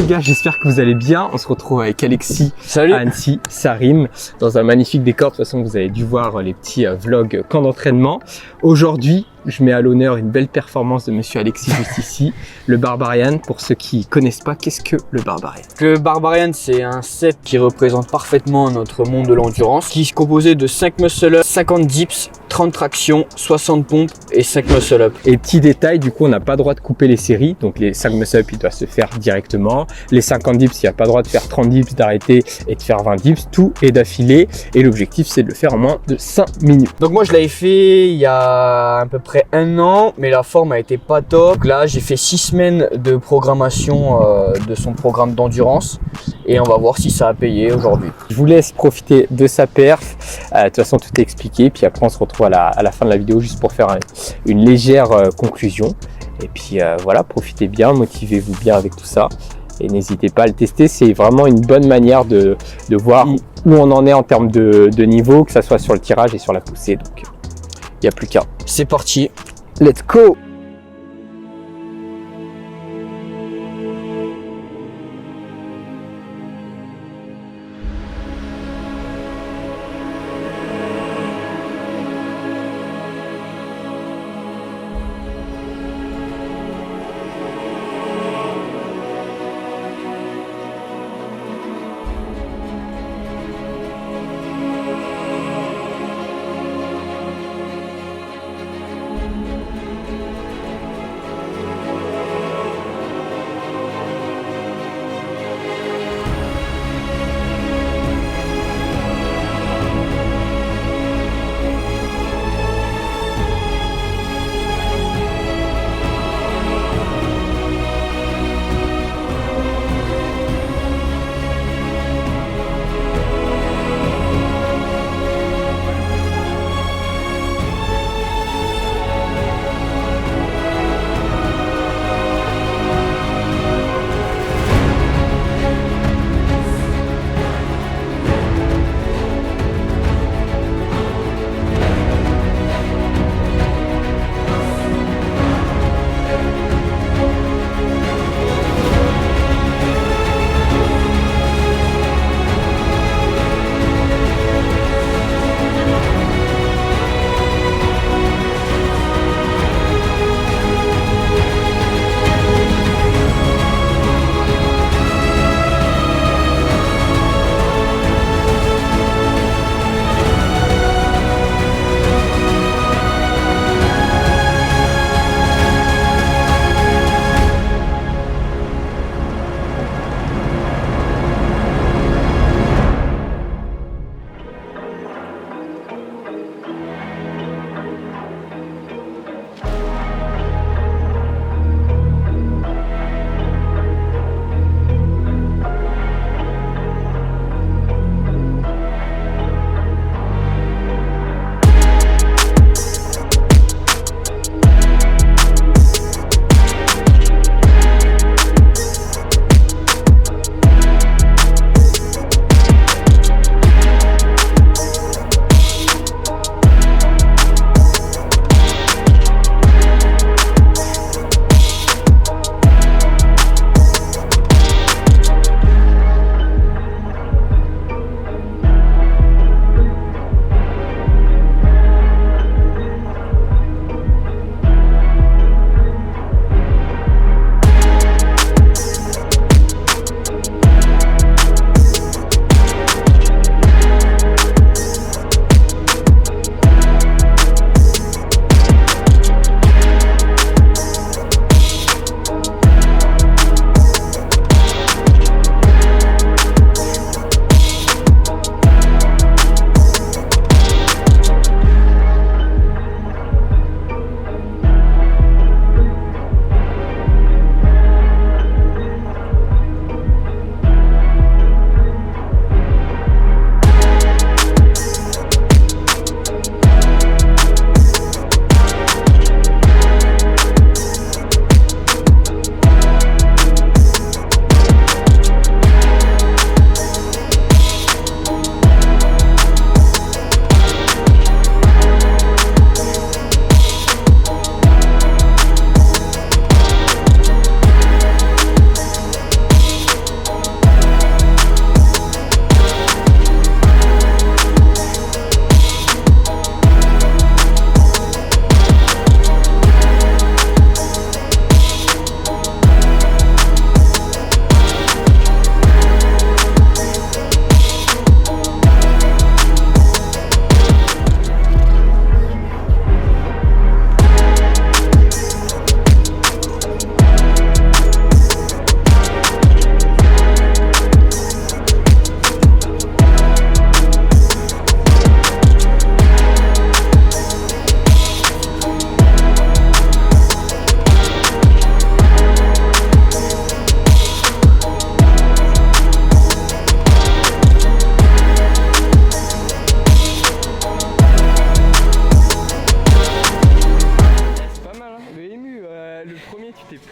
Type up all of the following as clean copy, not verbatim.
les gars, j'espère que vous allez bien. On se retrouve avec Alexis Salut. à Annecy, Sarim, dans un magnifique décor. De toute façon, vous avez dû voir les petits vlogs camp d'entraînement. Aujourd'hui, je mets à l'honneur une belle performance de monsieur Alexis juste ici, le Barbarian. Pour ceux qui connaissent pas, qu'est-ce que le Barbarian? Le Barbarian, c'est un set qui représente parfaitement notre monde de l'endurance, qui est composé de 5 muscle-up, 50 dips, 30 tractions, 60 pompes et 5 muscle-up. Et petit détail, du coup, on n'a pas le droit de couper les séries. Donc les 5 muscle-up, ils doivent se faire directement. Les 50 dips, il n'y a pas le droit de faire 30 dips, d'arrêter et de faire 20 dips. Tout est d'affilée. Et l'objectif, c'est de le faire en moins de 5 minutes. Donc moi, je l'avais fait il y a à peu près 1 an, mais la forme a été pas top. Donc là, j'ai fait 6 semaines de programmation de son programme d'endurance. Et on va voir si ça a payé aujourd'hui. Je vous laisse profiter de sa perf. De toute façon, tout est expliqué. Puis après, on se retrouve à la fin de la vidéo juste pour faire une légère conclusion. Et puis voilà, profitez bien, motivez-vous bien avec tout ça. Et n'hésitez pas à le tester. C'est vraiment une bonne manière de voir où on en est en termes de niveau, que ça soit sur le tirage et sur la poussée. Donc, il n'y a plus qu'à. C'est parti. Let's go!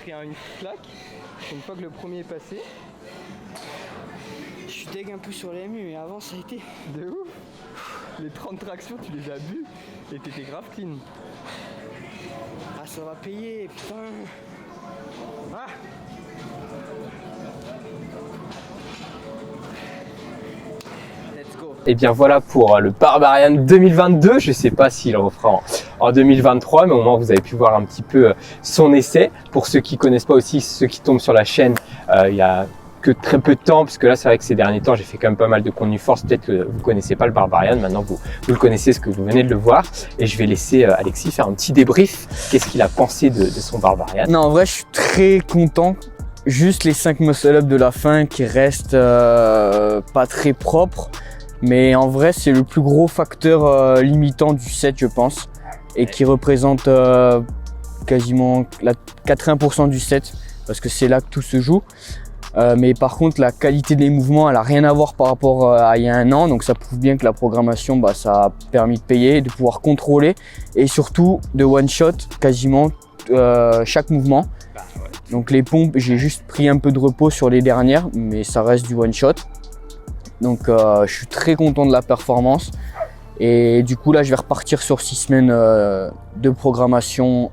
pris une claque une fois que le premier est passé. Je suis deg un peu sur les MU, mais avant ça a été de ouf. Les 30 tractions, tu les as bu et t'étais grave clean. Ah, ça va payer, putain. Ah. Let's go. Et bien voilà pour le Barbarian 2022. Je sais pas s'il refera en 2023, mais au moins vous avez pu voir un petit peu son essai. Pour ceux qui connaissent pas aussi, ceux qui tombent sur la chaîne, il y a que très peu de temps, parce que là c'est vrai que ces derniers temps j'ai fait quand même pas mal de contenu force. Peut-être que vous connaissez pas le Barbarian, maintenant vous le connaissez, ce que vous venez de le voir, et je vais laisser Alexis faire un petit débrief. Qu'est-ce qu'il a pensé de son Barbarian? Non, en vrai je suis très content. Juste les 5 muscle-up de la fin qui restent pas très propres, mais en vrai c'est le plus gros facteur limitant du set, je pense, et qui représente quasiment 80% du set, parce que c'est là que tout se joue. Mais par contre la qualité des mouvements elle a rien à voir par rapport à il y a un an, donc ça prouve bien que la programmation ça a permis de payer, de pouvoir contrôler et surtout de one shot quasiment chaque mouvement. Donc les pompes j'ai juste pris un peu de repos sur les dernières, mais ça reste du one shot, donc je suis très content de la performance. Et du coup là je vais repartir sur 6 semaines de programmation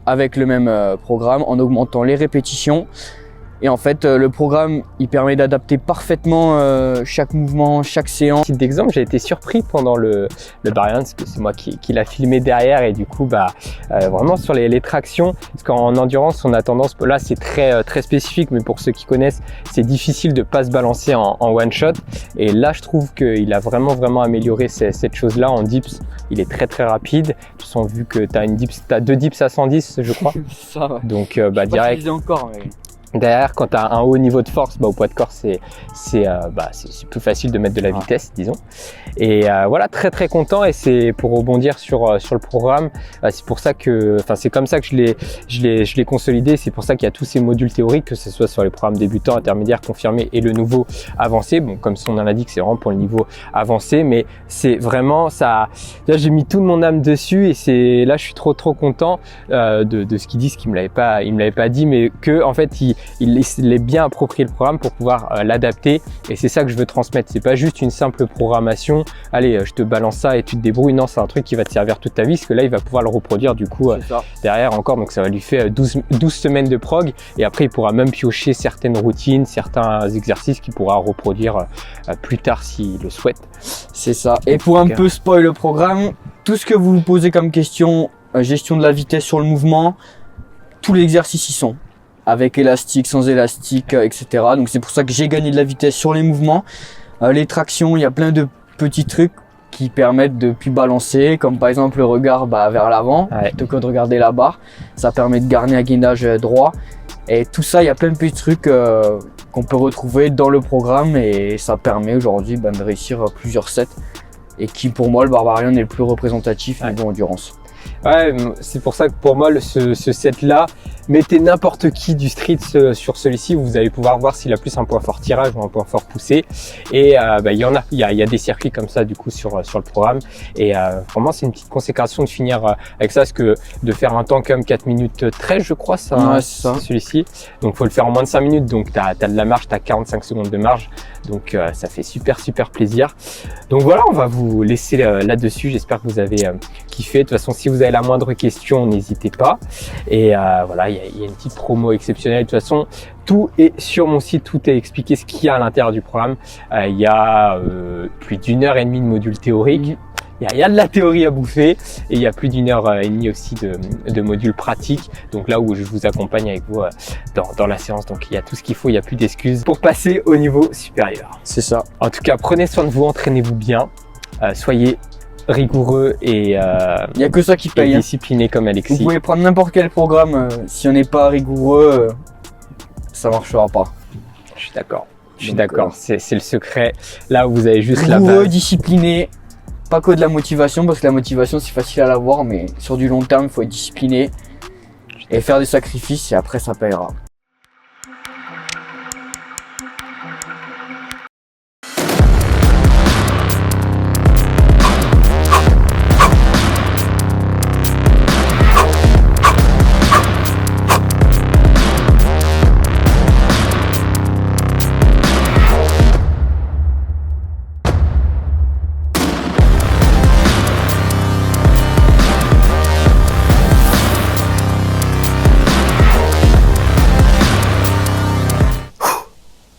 avec le même programme en augmentant les répétitions. Et en fait, le programme, il permet d'adapter parfaitement chaque mouvement, chaque séance. Petit exemple, j'ai été surpris pendant le Barbarian, parce que c'est moi qui l'a filmé derrière, et du coup, vraiment sur les tractions, parce qu'en endurance, on a tendance, là c'est très spécifique, mais pour ceux qui connaissent, c'est difficile de pas se balancer en one shot. Et là, je trouve qu'il a vraiment amélioré cette chose-là en dips. Il est très rapide. Tu sens, vu que t'as 2 dips à 110, je crois. Ça va. Donc, direct. Pas encore, mais... Derrière, quand tu as un haut niveau de force, au poids de corps, c'est plus facile de mettre de la vitesse, disons. Et voilà, très content. Et c'est pour rebondir sur le programme, c'est pour ça que, c'est comme ça que je l'ai consolidé. C'est pour ça qu'il y a tous ces modules théoriques, que ce soit sur les programmes débutants, intermédiaires, confirmés et le nouveau avancé. Bon, comme son nom l'indique, c'est vraiment pour le niveau avancé, mais c'est vraiment ça. Là, j'ai mis toute mon âme dessus, et là, je suis trop content de ce qu'il dit, ce qu'il me l'avait pas dit, mais que en fait, il est bien approprié le programme pour pouvoir l'adapter, et c'est ça que je veux transmettre. C'est pas juste une simple programmation, allez je te balance ça et tu te débrouilles. Non, c'est un truc qui va te servir toute ta vie, parce que là il va pouvoir le reproduire du coup derrière encore, donc ça va lui faire 12 semaines de prog, et après il pourra même piocher certaines routines, certains exercices qu'il pourra reproduire plus tard s'il le souhaite. C'est ça. Et pour un peu spoil le programme, tout ce que vous vous posez comme question, gestion de la vitesse sur le mouvement, tous les exercices y sont, avec élastique, sans élastique, etc. Donc c'est pour ça que j'ai gagné de la vitesse sur les mouvements. Les tractions, il y a plein de petits trucs qui permettent de puis balancer, comme par exemple le regard vers l'avant, plutôt que de regarder la barre. Ça permet de garder un gainage droit. Et tout ça, il y a plein de petits trucs qu'on peut retrouver dans le programme, et ça permet aujourd'hui de réussir plusieurs sets, et qui pour moi le Barbarian est le plus représentatif niveau endurance. Ouais, c'est pour ça que pour moi ce set là, mettez n'importe qui du street sur celui-ci, vous allez pouvoir voir s'il a plus un point fort tirage ou un point fort poussé. Et il y a des circuits comme ça du coup sur le programme, et vraiment c'est une petite consécration de finir avec ça, parce que de faire un temps comme 4 minutes 13 je crois, ça, celui-ci, donc faut le faire en moins de 5 minutes, donc t'as de la marge, t'as 45 secondes de marge, donc ça fait super plaisir. Donc voilà, on va vous laisser là-dessus. J'espère que vous avez kiffé. De toute façon, si vous avez la moindre question, n'hésitez pas. Et voilà, il y a une petite promo exceptionnelle. De toute façon, tout est sur mon site, tout est expliqué, ce qu'il y a à l'intérieur du programme. Il y a plus d'1h30 de module théorique. Il y a de la théorie à bouffer, et il y a plus d'1h30 aussi de modules pratiques. Donc là où je vous accompagne avec vous dans la séance. Donc il y a tout ce qu'il faut, il n'y a plus d'excuses pour passer au niveau supérieur. C'est ça. En tout cas, prenez soin de vous, entraînez-vous bien, soyez rigoureux et il n'y a que ça qui paye, discipliné comme Alexis. Vous pouvez prendre n'importe quel programme, si on n'est pas rigoureux, ça marchera pas. Je suis d'accord. C'est le secret. Là où vous avez juste rigoureux, la base. Discipliné. Pas que de la motivation, parce que la motivation c'est facile à l'avoir, mais sur du long terme il faut être discipliné et faire des sacrifices, et après ça payera.